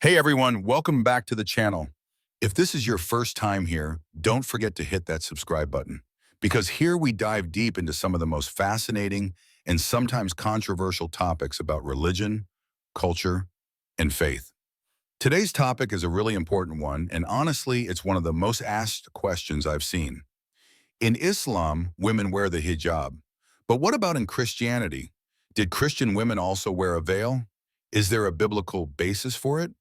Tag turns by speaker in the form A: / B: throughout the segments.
A: Hey everyone, welcome back to the channel. If this is your first time here, don't forget to hit that subscribe button, because here we dive deep into some of the most fascinating and sometimes controversial topics about religion, culture, and faith. Today's topic is a really important one, and honestly, it's one of the most asked questions I've seen. In Islam, women wear the hijab. But what about in Christianity? Did Christian women also wear a veil? Is there a biblical basis for it?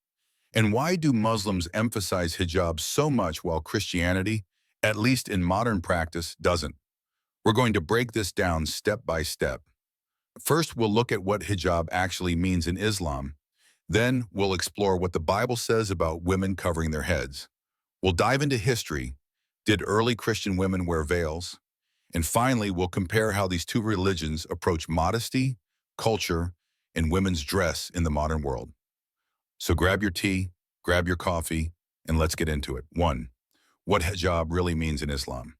A: And why do Muslims emphasize hijab so much while Christianity, at least in modern practice, doesn't? We're going to break this down step by step. First, we'll look at what hijab actually means in Islam. Then, we'll explore what the Bible says about women covering their heads. We'll dive into history. Did early Christian women wear veils? And finally, we'll compare how these two religions approach modesty, culture, and women's dress in the modern world. So grab your tea, grab your coffee, and let's get into it. 1. What hijab really means in Islam.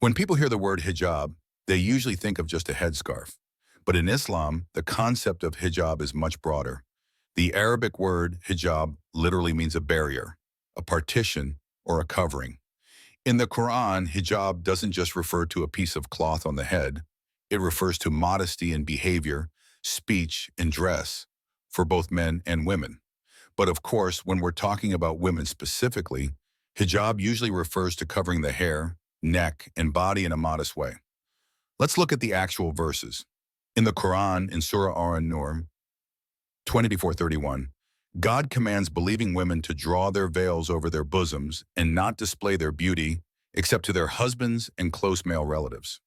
A: When people hear the word hijab, they usually think of just a headscarf. But in Islam, the concept of hijab is much broader. The Arabic word hijab literally means a barrier, a partition, or a covering. In the Quran, hijab doesn't just refer to a piece of cloth on the head. It refers to modesty in behavior, speech, and dress for both men and women. But of course, when we're talking about women specifically, hijab usually refers to covering the hair, neck, and body in a modest way. Let's look at the actual verses. In the Quran, in Surah An-Nur 24:31, God commands believing women to draw their veils over their bosoms and not display their beauty except to their husbands and close male relatives.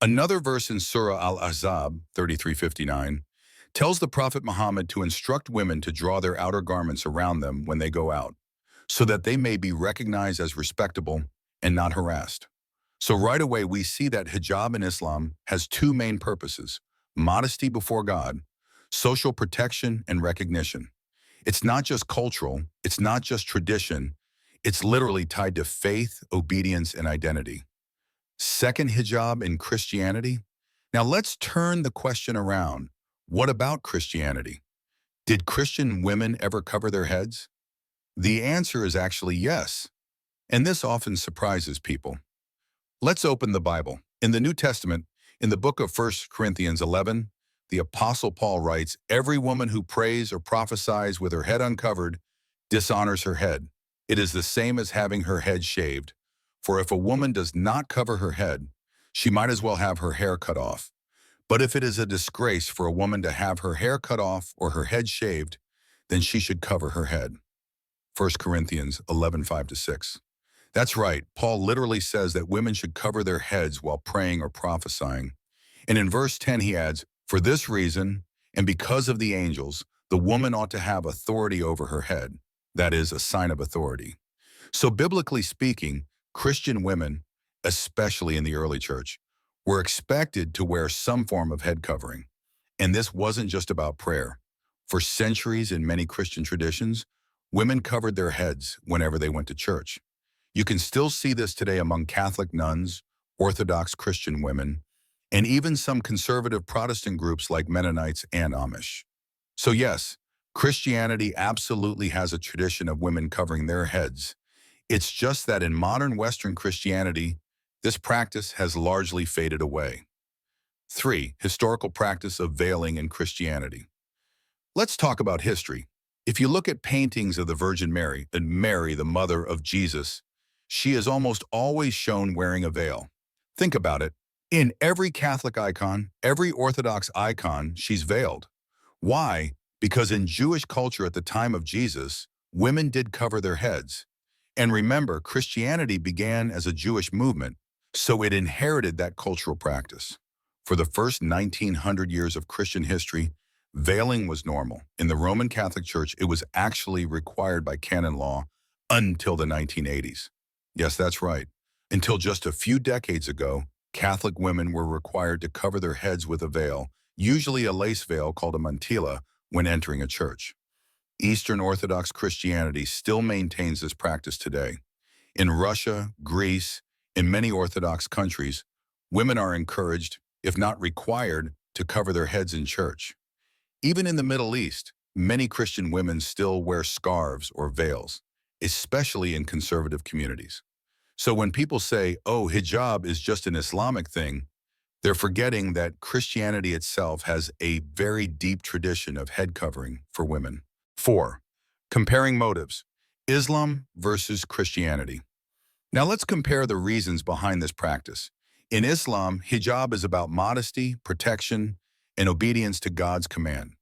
A: Another verse in Surah Al-Ahzab 33:59 tells the Prophet Muhammad to instruct women to draw their outer garments around them when they go out, so that they may be recognized as respectable and not harassed. So right away, we see that hijab in Islam has two main purposes: modesty before God, social protection and recognition. It's not just cultural, it's not just tradition, it's literally tied to faith, obedience, and identity. Second, hijab in Christianity. Now let's turn the question around. What about Christianity? Did Christian women ever cover their heads? The answer is actually yes, and this often surprises people. Let's open the Bible. In the New Testament, in the book of 1 Corinthians 11, the Apostle Paul writes, "Every woman who prays or prophesies with her head uncovered dishonors her head. It is the same as having her head shaved. For if a woman does not cover her head, she might as well have her hair cut off. But if it is a disgrace for a woman to have her hair cut off or her head shaved, then she should cover her head." 1 Corinthians 11:5-6. That's right, Paul literally says that women should cover their heads while praying or prophesying. And in verse 10 he adds, "For this reason, and because of the angels, the woman ought to have authority over her head." That is a sign of authority. So biblically speaking, Christian women, especially in the early church, were expected to wear some form of head covering. And this wasn't just about prayer. For centuries in many Christian traditions, women covered their heads whenever they went to church. You can still see this today among Catholic nuns, Orthodox Christian women, and even some conservative Protestant groups like Mennonites and Amish. So yes, Christianity absolutely has a tradition of women covering their heads. It's just that in modern Western Christianity, this practice has largely faded away. 3. Historical practice of veiling in Christianity. Let's talk about history. If you look at paintings of the Virgin Mary, and Mary, the mother of Jesus, she is almost always shown wearing a veil. Think about it. In every Catholic icon, every Orthodox icon, she's veiled. Why? Because in Jewish culture at the time of Jesus, women did cover their heads. And remember, Christianity began as a Jewish movement, so it inherited that cultural practice. For the first 1900 years of Christian history, veiling was normal. In the Roman Catholic Church, it was actually required by canon law until the 1980s. Yes, that's right. Until just a few decades ago, Catholic women were required to cover their heads with a veil, usually a lace veil called a mantilla, when entering a church. Eastern Orthodox Christianity still maintains this practice today. In Russia, Greece, in many Orthodox countries, women are encouraged, if not required, to cover their heads in church. Even in the Middle East, many Christian women still wear scarves or veils, especially in conservative communities. So when people say, oh, hijab is just an Islamic thing, they're forgetting that Christianity itself has a very deep tradition of head covering for women. 4. Comparing motives. Islam versus Christianity. Now let's compare the reasons behind this practice. In Islam, hijab is about modesty, protection, and obedience to God's command.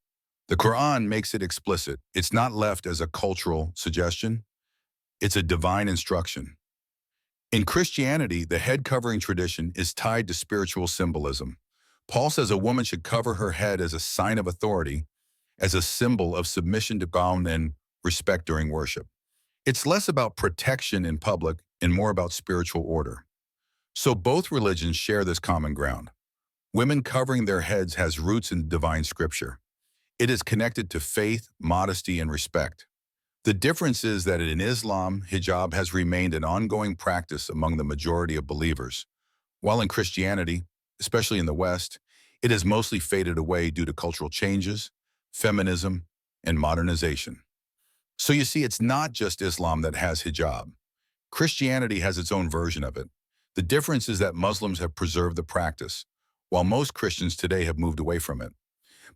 A: The Quran makes it explicit. It's not left as a cultural suggestion. It's a divine instruction. In Christianity, the head covering tradition is tied to spiritual symbolism. Paul says a woman should cover her head as a sign of authority, as a symbol of submission to God and respect during worship. It's less about protection in public and more about spiritual order. So both religions share this common ground. Women covering their heads has roots in divine scripture. It is connected to faith, modesty, and respect. The difference is that in Islam, hijab has remained an ongoing practice among the majority of believers, while in Christianity, especially in the West, it has mostly faded away due to cultural changes, feminism, and modernization. So you see, it's not just Islam that has hijab. Christianity has its own version of it. The difference is that Muslims have preserved the practice, while most Christians today have moved away from it.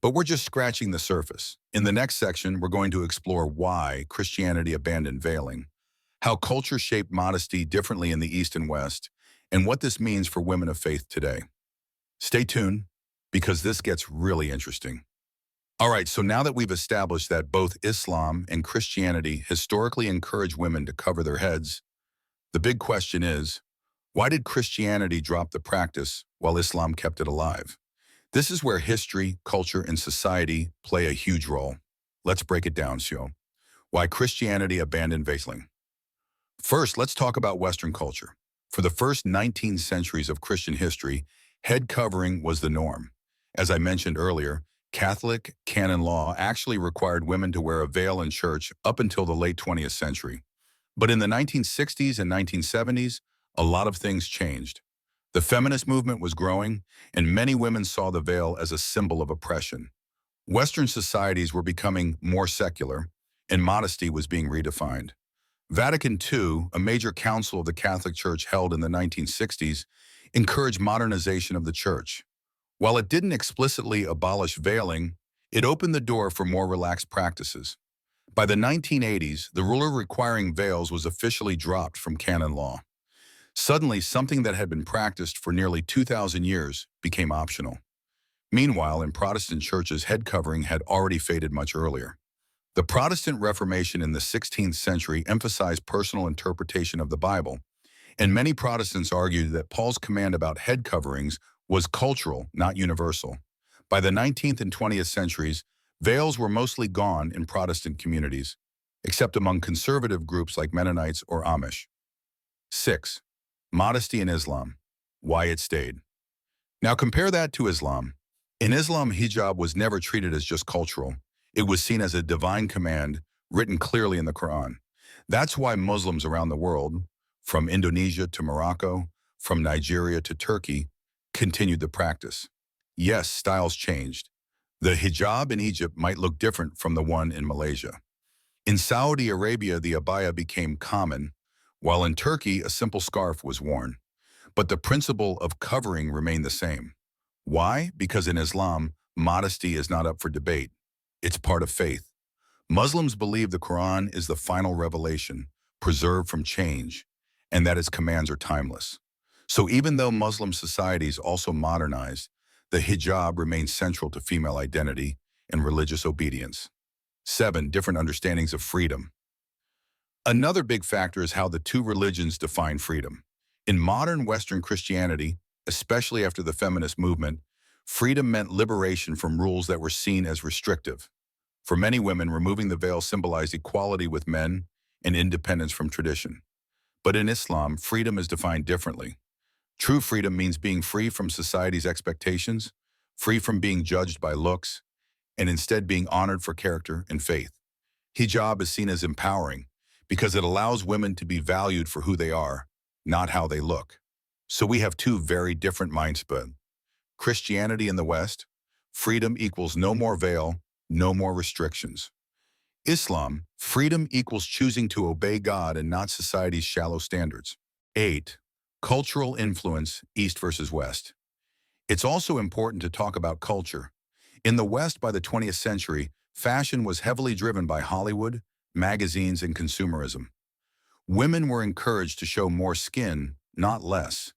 A: But we're just scratching the surface. In the next section, we're going to explore why Christianity abandoned veiling, how culture shaped modesty differently in the East and West, and what this means for women of faith today. Stay tuned, because this gets really interesting. All right, so now that we've established that both Islam and Christianity historically encourage women to cover their heads, the big question is, why did Christianity drop the practice while Islam kept it alive? This is where history, culture, and society play a huge role. Let's break it down, Sio. Why Christianity abandoned veiling. First, let's talk about Western culture. For the first 19 centuries of Christian history, head covering was the norm. As I mentioned earlier, Catholic canon law actually required women to wear a veil in church up until the late 20th century. But in the 1960s and 1970s, a lot of things changed. The feminist movement was growing, and many women saw the veil as a symbol of oppression. Western societies were becoming more secular, and modesty was being redefined. Vatican II, a major council of the Catholic Church held in the 1960s, encouraged modernization of the church. While it didn't explicitly abolish veiling, it opened the door for more relaxed practices. By the 1980s, the rule requiring veils was officially dropped from canon law. Suddenly, something that had been practiced for nearly 2,000 years became optional. Meanwhile, in Protestant churches, head covering had already faded much earlier. The Protestant Reformation in the 16th century emphasized personal interpretation of the Bible, and many Protestants argued that Paul's command about head coverings was cultural, not universal. By the 19th and 20th centuries, veils were mostly gone in Protestant communities, except among conservative groups like Mennonites or Amish. 6. Modesty in Islam. Why it stayed. Now compare that to Islam. In Islam, hijab was never treated as just cultural. It was seen as a divine command written clearly in the Quran. That's why Muslims around the world, from Indonesia to Morocco, from Nigeria to Turkey, continued the practice. Yes, styles changed. The hijab in Egypt might look different from the one in Malaysia. In Saudi Arabia, the abaya became common, while in Turkey, a simple scarf was worn. But the principle of covering remained the same. Why? Because in Islam, modesty is not up for debate. It's part of faith. Muslims believe the Quran is the final revelation, preserved from change, and that its commands are timeless. So even though Muslim societies also modernized, the hijab remains central to female identity and religious obedience. 7. Different understandings of freedom. Another big factor is how the two religions define freedom. In modern Western Christianity, especially after the feminist movement, freedom meant liberation from rules that were seen as restrictive. For many women, removing the veil symbolized equality with men and independence from tradition. But in Islam, freedom is defined differently. True freedom means being free from society's expectations, free from being judged by looks, and instead being honored for character and faith. Hijab is seen as empowering because it allows women to be valued for who they are, not how they look. So we have two very different mindsets. Christianity in the West, freedom equals no more veil, no more restrictions. Islam, freedom equals choosing to obey God and not society's shallow standards. 8. Cultural influence, East versus West. It's also important to talk about culture. In the West by the 20th century, fashion was heavily driven by Hollywood, magazines, and consumerism. Women were encouraged to show more skin, not less.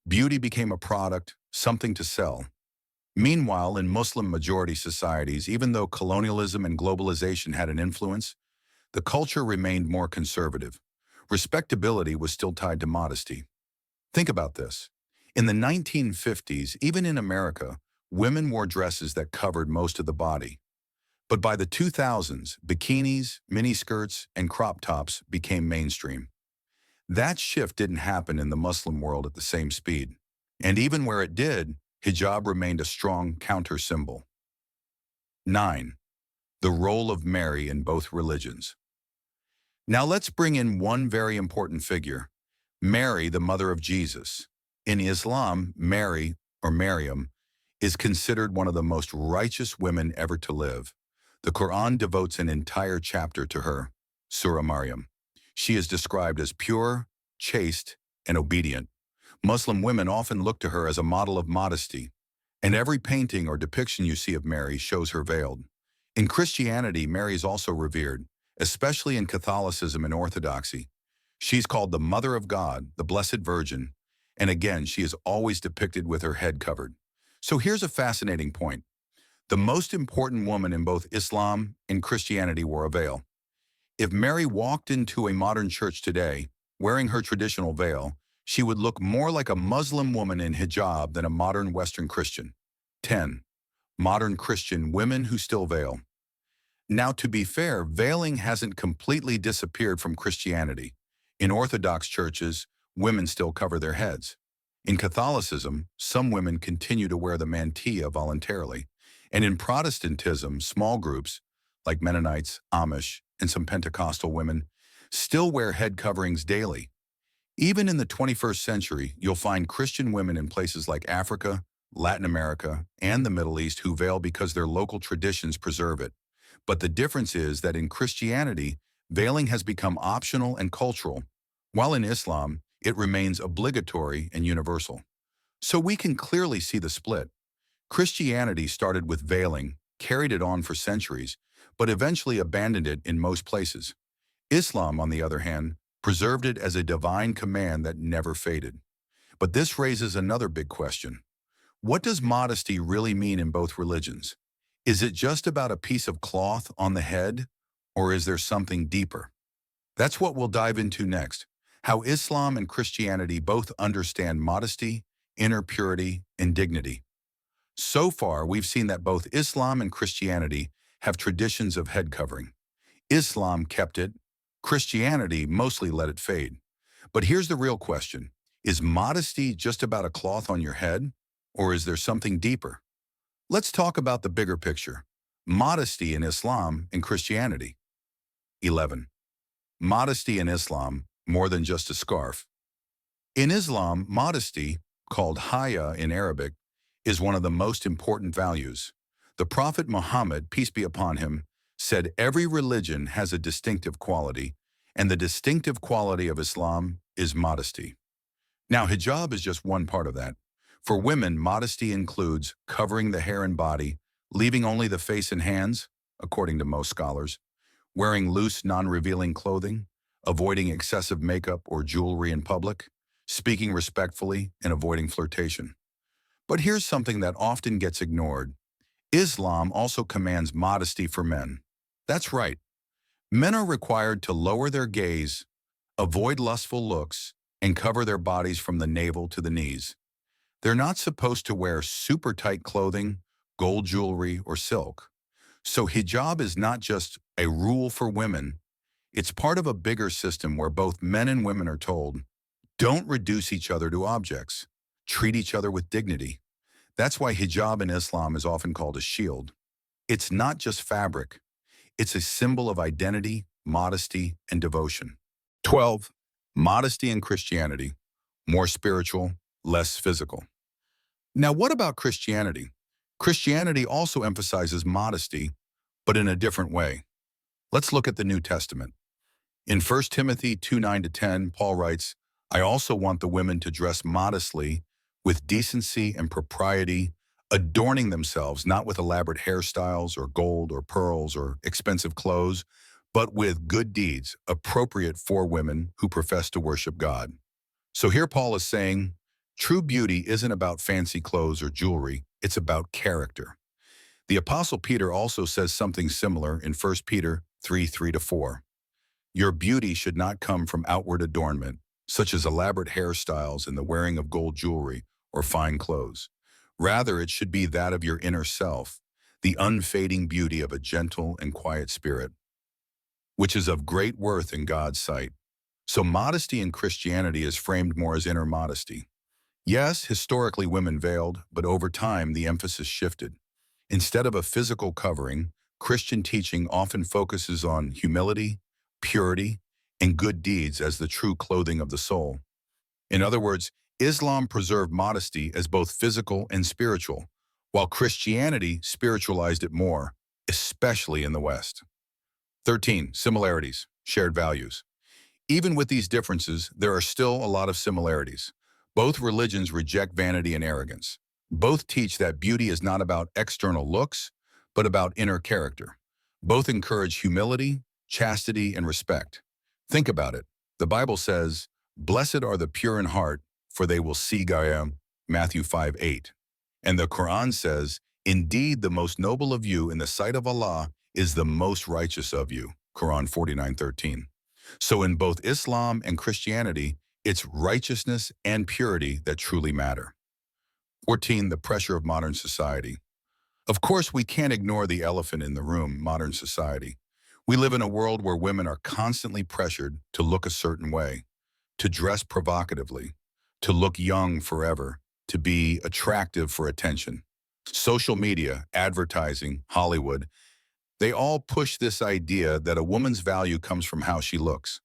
A: Beauty became a product, something to sell. Meanwhile, in Muslim-majority societies, even though colonialism and globalization had an influence, the culture remained more conservative. Respectability was still tied to modesty. Think about this. In the 1950s, even in America, women wore dresses that covered most of the body. But by the 2000s, bikinis, miniskirts, and crop tops became mainstream. That shift didn't happen in the Muslim world at the same speed. And even where it did, hijab remained a strong counter symbol. 9. The role of Mary in both religions. Now let's bring in one very important figure, Mary, the mother of Jesus. In Islam, Mary, or Maryam, is considered one of the most righteous women ever to live. The Quran devotes an entire chapter to her, Surah Maryam. She is described as pure, chaste, and obedient. Muslim women often look to her as a model of modesty, and every painting or depiction you see of Mary shows her veiled. In Christianity, Mary is also revered, especially in Catholicism and Orthodoxy. She's called the Mother of God, the Blessed Virgin, and again, she is always depicted with her head covered. So here's a fascinating point. The most important woman in both Islam and Christianity wore a veil. If Mary walked into a modern church today, wearing her traditional veil, she would look more like a Muslim woman in hijab than a modern Western Christian. 10. Modern Christian women who still veil. Now, to be fair, veiling hasn't completely disappeared from Christianity. In Orthodox churches, women still cover their heads. In Catholicism, some women continue to wear the mantilla voluntarily. And in Protestantism, small groups, like Mennonites, Amish, and some Pentecostal women, still wear head coverings daily. Even in the 21st century, you'll find Christian women in places like Africa, Latin America, and the Middle East who veil because their local traditions preserve it. But the difference is that in Christianity, veiling has become optional and cultural, while in Islam, it remains obligatory and universal. So we can clearly see the split. Christianity started with veiling, carried it on for centuries, but eventually abandoned it in most places. Islam, on the other hand, preserved it as a divine command that never faded. But this raises another big question. What does modesty really mean in both religions? Is it just about a piece of cloth on the head, or is there something deeper? That's what we'll dive into next, how Islam and Christianity both understand modesty, inner purity, and dignity. So far, we've seen that both Islam and Christianity have traditions of head covering. Islam kept it, Christianity mostly let it fade. But here's the real question. Is modesty just about a cloth on your head, or is there something deeper? Let's talk about the bigger picture. Modesty in Islam and Christianity. 11. Modesty in Islam, more than just a scarf. In Islam, modesty, called haya in Arabic, is one of the most important values. The Prophet Muhammad, peace be upon him, said every religion has a distinctive quality, and the distinctive quality of Islam is modesty. Now, hijab is just one part of that. For women, modesty includes covering the hair and body, leaving only the face and hands, according to most scholars, wearing loose, non-revealing clothing, avoiding excessive makeup or jewelry in public, speaking respectfully, and avoiding flirtation. But here's something that often gets ignored. Islam also commands modesty for men. That's right. Men are required to lower their gaze, avoid lustful looks, and cover their bodies from the navel to the knees. They're not supposed to wear super tight clothing, gold jewelry, or silk. So hijab is not just a rule for women. It's part of a bigger system where both men and women are told, don't reduce each other to objects. Treat each other with dignity. That's why hijab in Islam is often called a shield. It's not just fabric. It's a symbol of identity, modesty, and devotion. 12. Modesty in Christianity. More spiritual, less physical. Now, what about Christianity? Christianity also emphasizes modesty, but in a different way. Let's look at the New Testament. In 1 Timothy 2:9-10, Paul writes, I also want the women to dress modestly, with decency and propriety, adorning themselves not with elaborate hairstyles or gold or pearls or expensive clothes, but with good deeds appropriate for women who profess to worship God. So here Paul is saying, true beauty isn't about fancy clothes or jewelry, it's about character. The Apostle Peter also says something similar in 1 Peter 3:3-4. Your beauty should not come from outward adornment, such as elaborate hairstyles and the wearing of gold jewelry or fine clothes. Rather, it should be that of your inner self, the unfading beauty of a gentle and quiet spirit, which is of great worth in God's sight. So modesty in Christianity is framed more as inner modesty. Yes, historically women veiled, but over time the emphasis shifted. Instead of a physical covering, Christian teaching often focuses on humility, purity, and good deeds as the true clothing of the soul. In other words, Islam preserved modesty as both physical and spiritual, while Christianity spiritualized it more, especially in the West. 13. Similarities, shared values. Even with these differences, there are still a lot of similarities. Both religions reject vanity and arrogance. Both teach that beauty is not about external looks, but about inner character. Both encourage humility, chastity, and respect. Think about it. The Bible says, Blessed are the pure in heart, for they will see God, Matthew 5:8. And the Quran says, Indeed, the most noble of you in the sight of Allah is the most righteous of you, Quran 49:13. So in both Islam and Christianity, it's righteousness and purity that truly matter. 14. The pressure of modern society. Of course, we can't ignore the elephant in the room, modern society. We live in a world where women are constantly pressured to look a certain way, to dress provocatively, to look young forever, to be attractive for attention. Social media, advertising, Hollywood, they all push this idea that a woman's value comes from how she looks.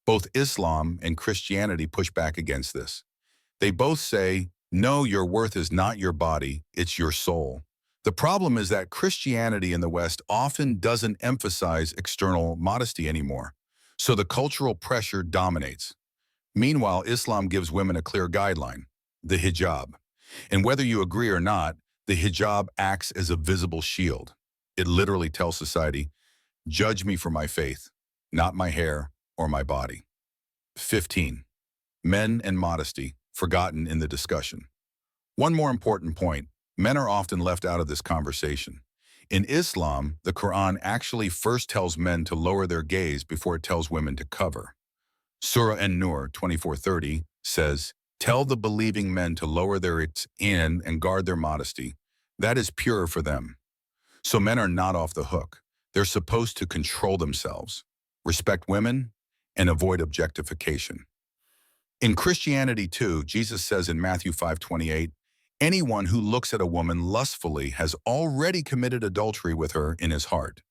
A: Both Islam and Christianity push back against this. They both say, no, your worth is not your body, it's your soul. The problem is that Christianity in the West often doesn't emphasize external modesty anymore, so the cultural pressure dominates. Meanwhile, Islam gives women a clear guideline, the hijab. And whether you agree or not, the hijab acts as a visible shield. It literally tells society, judge me for my faith, not my hair or my body. 15. Men and modesty, forgotten in the discussion. One more important point, men are often left out of this conversation. In Islam, the Quran actually first tells men to lower their gaze before it tells women to cover. Surah An-Nur 24:30 says, Tell the believing men to lower their in and guard their modesty. That is pure for them. So men are not off the hook. They're supposed to control themselves, respect women, and avoid objectification. In Christianity too, Jesus says in Matthew 5:28, anyone who looks at a woman lustfully has already committed adultery with her in his heart.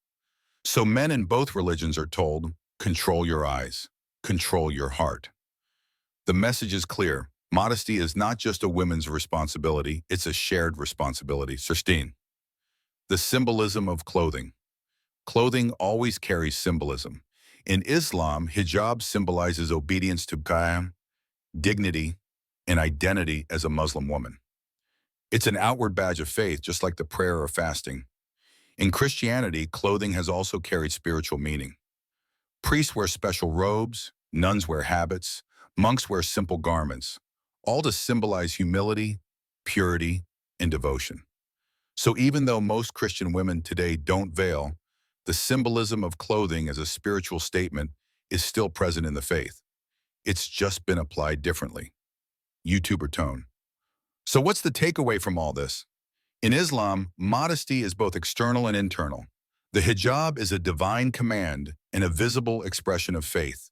A: So men in both religions are told, control your eyes, control your heart. The message is clear. Modesty is not just a woman's responsibility, it's a shared responsibility. 16. The symbolism of clothing. Clothing always carries symbolism. In Islam, hijab symbolizes obedience to qiyam, dignity, and identity as a Muslim woman. It's an outward badge of faith, just like the prayer or fasting. In Christianity, clothing has also carried spiritual meaning. Priests wear special robes, nuns wear habits, monks wear simple garments, all to symbolize humility, purity, and devotion. So even though most Christian women today don't veil, the symbolism of clothing as a spiritual statement is still present in the faith. It's just been applied differently. YouTuber tone. So what's the takeaway from all this? In Islam, modesty is both external and internal. The hijab is a divine command and a visible expression of faith.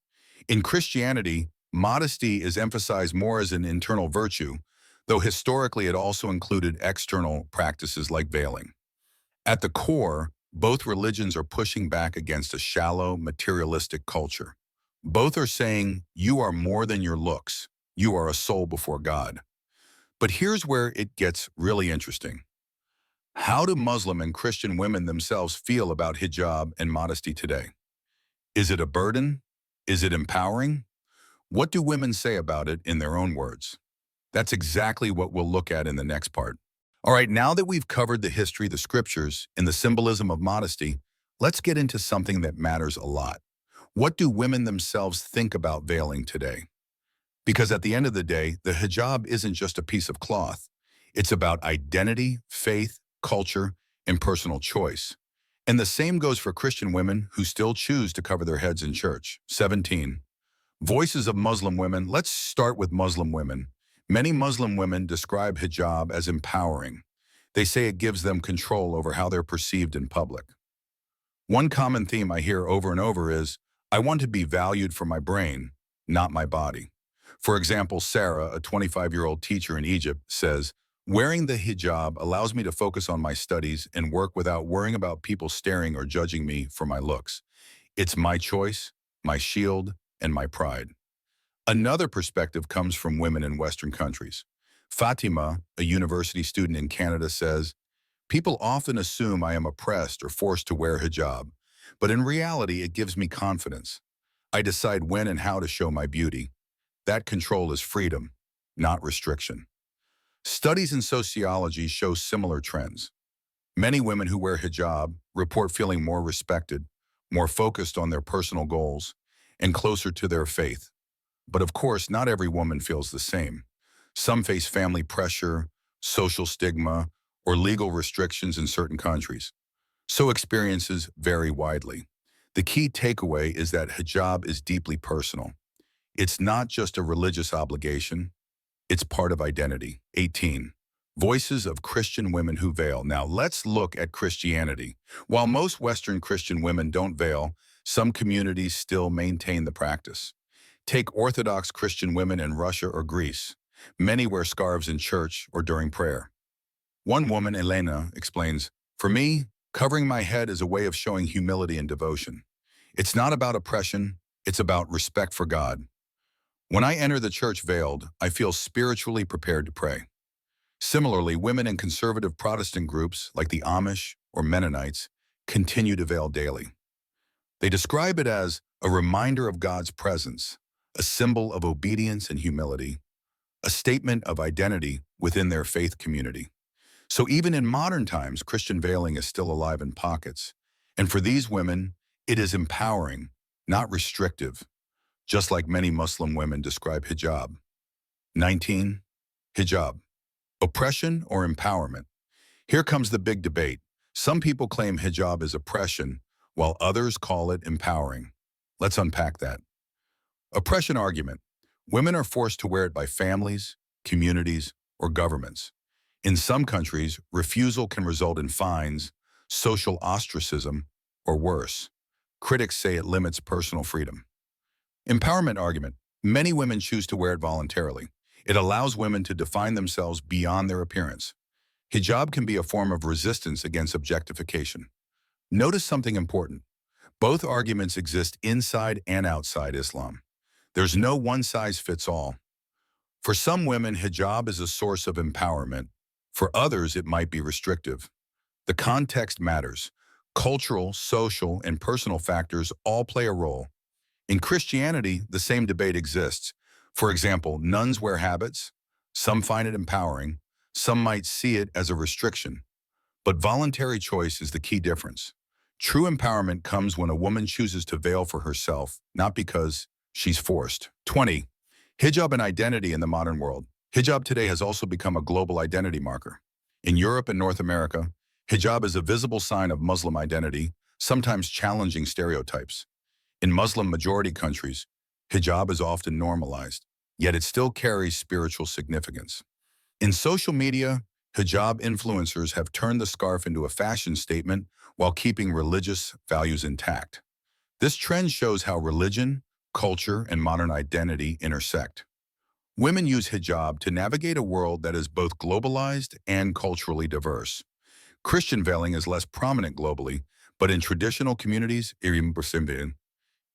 A: In Christianity, modesty is emphasized more as an internal virtue, though historically it also included external practices like veiling. At the core, both religions are pushing back against a shallow, materialistic culture. Both are saying, you are more than your looks. You are a soul before God. But here's where it gets really interesting. How do Muslim and Christian women themselves feel about hijab and modesty today? Is it a burden? Is it empowering? What do women say about it in their own words? That's exactly what we'll look at in the next part. All right, now that we've covered the history, the scriptures, and the symbolism of modesty, let's get into something that matters a lot. What do women themselves think about veiling today? Because at the end of the day, the hijab isn't just a piece of cloth. It's about identity, faith, culture, and personal choice. And the same goes for Christian women who still choose to cover their heads in church. 17. Voices of Muslim women. Let's start with Muslim women. Many Muslim women describe hijab as empowering. They say it gives them control over how they're perceived in public. One common theme I hear over and over is, I want to be valued for my brain, not my body. For example, Sarah, a 25-year-old teacher in Egypt, says, wearing the hijab allows me to focus on my studies and work without worrying about people staring or judging me for my looks. It's my choice, my shield, and my pride. Another perspective comes from women in Western countries. Fatima, a university student in Canada, says, people often assume I am oppressed or forced to wear hijab, but in reality it gives me confidence. I decide when and how to show my beauty. That control is freedom, not restriction. Studies in sociology show similar trends. Many women who wear hijab report feeling more respected, more focused on their personal goals, and closer to their faith. But of course, not every woman feels the same. Some face family pressure, social stigma, or legal restrictions in certain countries. So experiences vary widely. The key takeaway is that hijab is deeply personal. It's not just a religious obligation, it's part of identity. 18. Voices of Christian women who veil. Now let's look at Christianity. While most Western Christian women don't veil, some communities still maintain the practice. Take Orthodox Christian women in Russia or Greece. Many wear scarves in church or during prayer. One woman, Elena, explains, for me, covering my head is a way of showing humility and devotion. It's not about oppression, it's about respect for God. When I enter the church veiled, I feel spiritually prepared to pray. Similarly, women in conservative Protestant groups like the Amish or Mennonites continue to veil daily. They describe it as a reminder of God's presence, a symbol of obedience and humility, a statement of identity within their faith community. So even in modern times, Christian veiling is still alive in pockets. And for these women, it is empowering, not restrictive, just like many Muslim women describe hijab. 19. Hijab. Oppression or empowerment? Here comes the big debate. Some people claim hijab is oppression, while others call it empowering. Let's unpack that. Oppression argument. Women are forced to wear it by families, communities, or governments. In some countries, refusal can result in fines, social ostracism, or worse. Critics say it limits personal freedom. Empowerment argument. Many women choose to wear it voluntarily. It allows women to define themselves beyond their appearance. Hijab can be a form of resistance against objectification. Notice something important. Both arguments exist inside and outside Islam. There's no one-size-fits-all. For some women, hijab is a source of empowerment. For others, it might be restrictive. The context matters. Cultural, social, and personal factors all play a role. In Christianity, the same debate exists. For example, nuns wear habits. Some find it empowering. Some might see it as a restriction. But voluntary choice is the key difference. True empowerment comes when a woman chooses to veil for herself, not because she's forced. 20. Hijab and identity in the modern world. Hijab today has also become a global identity marker. In Europe and North America, hijab is a visible sign of Muslim identity, sometimes challenging stereotypes. In Muslim-majority countries, hijab is often normalized, yet it still carries spiritual significance. In social media, hijab influencers have turned the scarf into a fashion statement while keeping religious values intact. This trend shows how religion, culture, and modern identity intersect. Women use hijab to navigate a world that is both globalized and culturally diverse. Christian veiling is less prominent globally, but in traditional communities,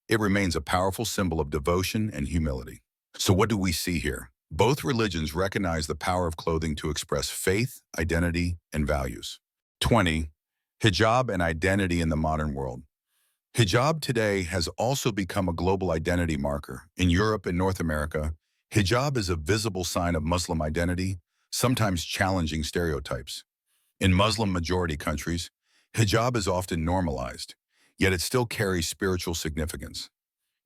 A: it remains a powerful symbol of devotion and humility. So what do we see here? Both religions recognize the power of clothing to express faith, identity, and values. 20. Hijab and identity in the modern world. Hijab today has also become a global identity marker. In Europe and North America, hijab is a visible sign of Muslim identity, sometimes challenging stereotypes. In Muslim-majority countries, hijab is often normalized, yet it still carries spiritual significance.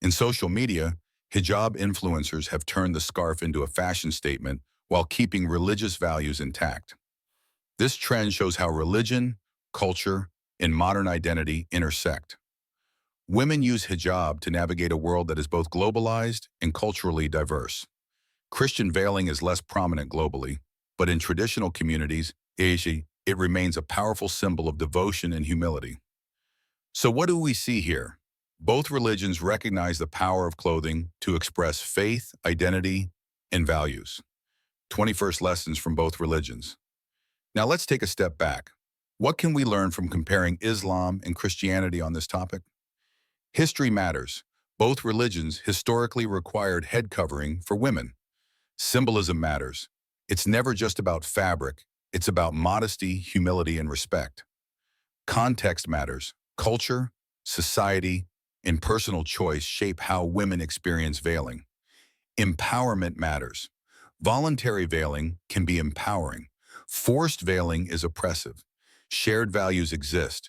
A: In social media, hijab influencers have turned the scarf into a fashion statement while keeping religious values intact. This trend shows how religion, culture, and modern identity intersect. Women use hijab to navigate a world that is both globalized and culturally diverse. Christian veiling is less prominent globally, but in traditional communities, it remains a powerful symbol of devotion and humility. So what do we see here? Both religions recognize the power of clothing to express faith, identity, and values. 21st lessons from both religions. Now let's take a step back. What can we learn from comparing Islam and Christianity on this topic? History matters. Both religions historically required head covering for women. Symbolism matters. It's never just about fabric. It's about modesty, humility, and respect. Context matters. Culture, society, and personal choice shape how women experience veiling. Empowerment matters. Voluntary veiling can be empowering. Forced veiling is oppressive. Shared values exist.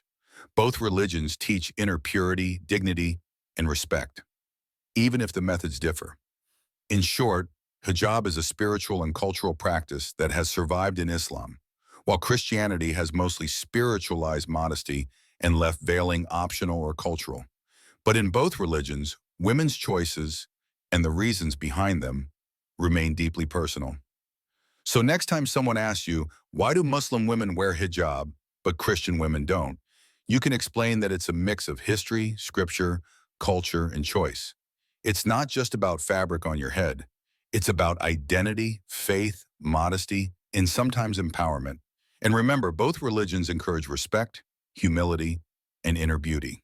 A: Both religions teach inner purity, dignity, and respect, even if the methods differ. In short, hijab is a spiritual and cultural practice that has survived in Islam, while Christianity has mostly spiritualized modesty and left veiling optional or cultural. But in both religions, women's choices and the reasons behind them remain deeply personal. So next time someone asks you, why do Muslim women wear hijab, but Christian women don't? You can explain that it's a mix of history, scripture, culture, and choice. It's not just about fabric on your head. It's about identity, faith, modesty, and sometimes empowerment. And remember, both religions encourage respect, humility, and inner beauty,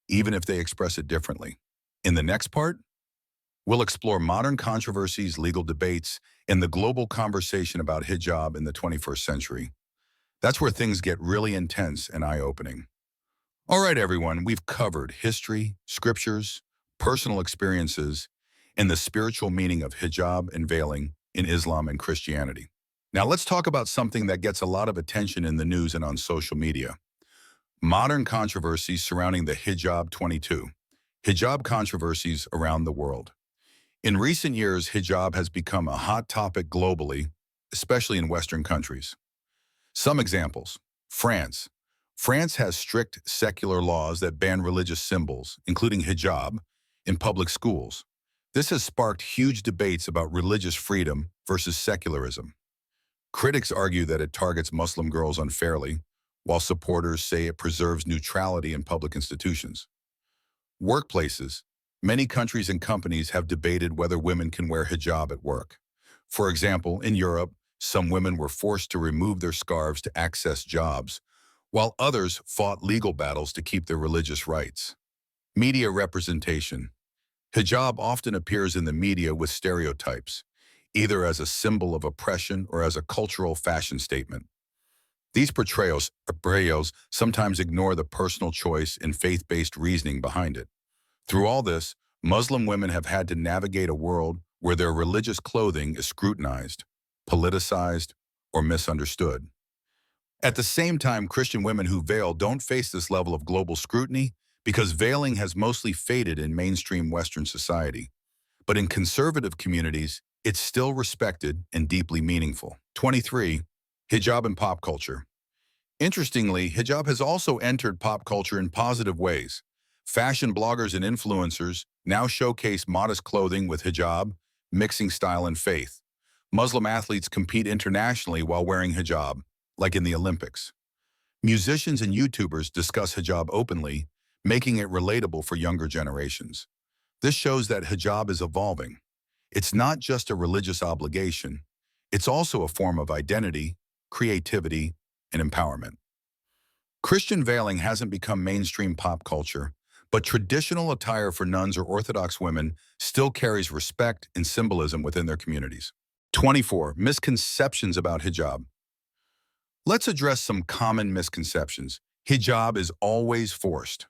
A: even if they express it differently. In the next part, we'll explore modern controversies, legal debates, and the global conversation about hijab in the 21st century. That's where things get really intense and eye-opening. All right, everyone, we've covered history, scriptures, personal experiences, and the spiritual meaning of hijab and veiling in Islam and Christianity. Now let's talk about something that gets a lot of attention in the news and on social media. Modern controversies surrounding the hijab 22. Hijab controversies around the world. In recent years, hijab has become a hot topic globally, especially in Western countries. Some examples. France. France has strict secular laws that ban religious symbols, including hijab, in public schools. This has sparked huge debates about religious freedom versus secularism. Critics argue that it targets Muslim girls unfairly, while supporters say it preserves neutrality in public institutions. Workplaces. Many countries and companies have debated whether women can wear hijab at work. For example, in Europe, some women were forced to remove their scarves to access jobs, while others fought legal battles to keep their religious rights. Media representation. Hijab often appears in the media with stereotypes, either as a symbol of oppression or as a cultural fashion statement. These portrayals sometimes ignore the personal choice and faith-based reasoning behind it. Through all this, Muslim women have had to navigate a world where their religious clothing is scrutinized, politicized, or misunderstood. At the same time, Christian women who veil don't face this level of global scrutiny because veiling has mostly faded in mainstream Western society. But in conservative communities, it's still respected and deeply meaningful. 23. Hijab and pop culture. Interestingly, hijab has also entered pop culture in positive ways. Fashion bloggers and influencers now showcase modest clothing with hijab, mixing style and faith. Muslim athletes compete internationally while wearing hijab, like in the Olympics. Musicians and YouTubers discuss hijab openly, making it relatable for younger generations. This shows that hijab is evolving. It's not just a religious obligation, it's also a form of identity, creativity, and empowerment. Christian veiling hasn't become mainstream pop culture, but traditional attire for nuns or Orthodox women still carries respect and symbolism within their communities. 24. Misconceptions about hijab. Let's address some common misconceptions. Hijab is always forced.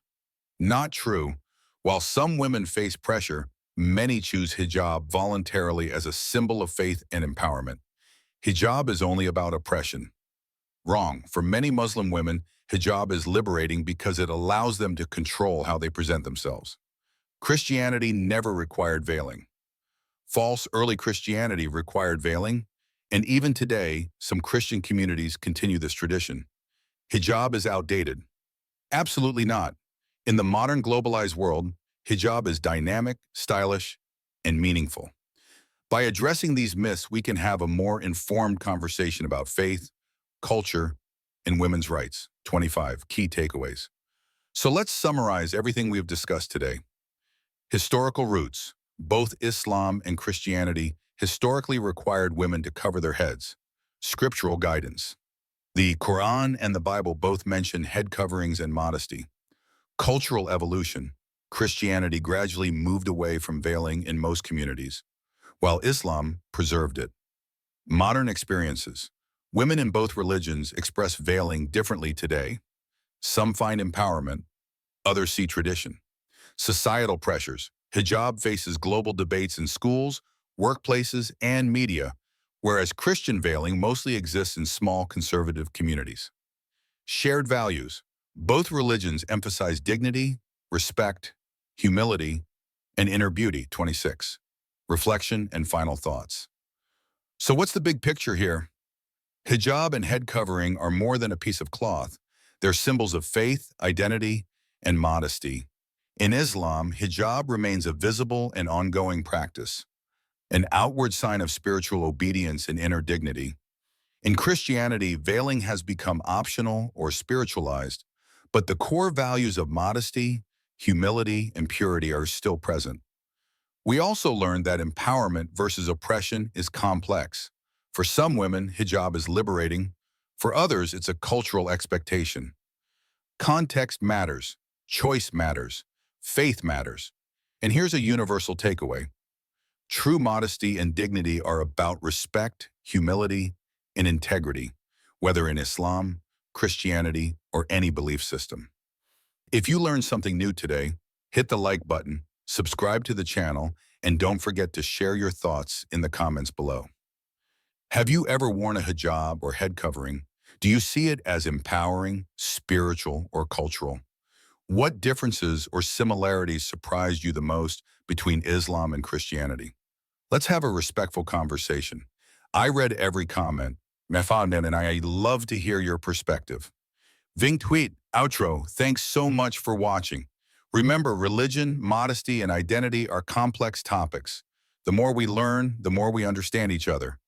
A: Not true. While some women face pressure, many choose hijab voluntarily as a symbol of faith and empowerment. Hijab is only about oppression. Wrong. For many Muslim women, hijab is liberating because it allows them to control how they present themselves. Christianity never required veiling. False early Christianity required veiling, and even today, some Christian communities continue this tradition. Hijab is outdated. Absolutely not. In the modern globalized world, hijab is dynamic, stylish, and meaningful. By addressing these myths, we can have a more informed conversation about faith, culture, and women's rights. 25 key takeaways. So let's summarize everything we've discussed today. Historical roots. Both Islam and Christianity historically required women to cover their heads. Scriptural guidance. The Quran and the Bible both mention head coverings and modesty. Cultural evolution. Christianity gradually moved away from veiling in most communities, while Islam preserved it. Modern experiences. Women in both religions express veiling differently today. Some find empowerment, others see tradition. Societal pressures. Hijab faces global debates in schools, workplaces, and media, whereas Christian veiling mostly exists in small conservative communities. Shared values. Both religions emphasize dignity, respect, humility, and inner beauty. 26. Reflection and final thoughts. So what's the big picture here? Hijab and head covering are more than a piece of cloth. They're symbols of faith, identity, and modesty. In Islam, hijab remains a visible and ongoing practice, an outward sign of spiritual obedience and inner dignity. In Christianity, veiling has become optional or spiritualized, but the core values of modesty, humility, and purity are still present. We also learned that empowerment versus oppression is complex. For some women, hijab is liberating. For others, it's a cultural expectation. Context matters, choice matters, faith matters. And here's a universal takeaway. True modesty and dignity are about respect, humility, and integrity, whether in Islam, Christianity, or any belief system. If you learned something new today, hit the like button, subscribe to the channel, and don't forget to share your thoughts in the comments below. Have you ever worn a hijab or head covering? Do you see it as empowering, spiritual, or cultural? What differences or similarities surprised you the most between Islam and Christianity? Let's have a respectful conversation. I read every comment, and I love to hear your perspective. Ving tweet, outro, thanks so much for watching. Remember, religion, modesty, and identity are complex topics. The more we learn, the more we understand each other.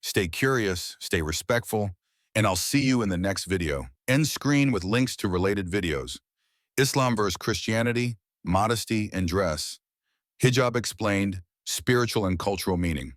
A: Stay curious, stay respectful, and I'll see you in the next video. End screen with links to related videos. Islam versus Christianity, modesty and dress. Hijab explained, spiritual and cultural meaning.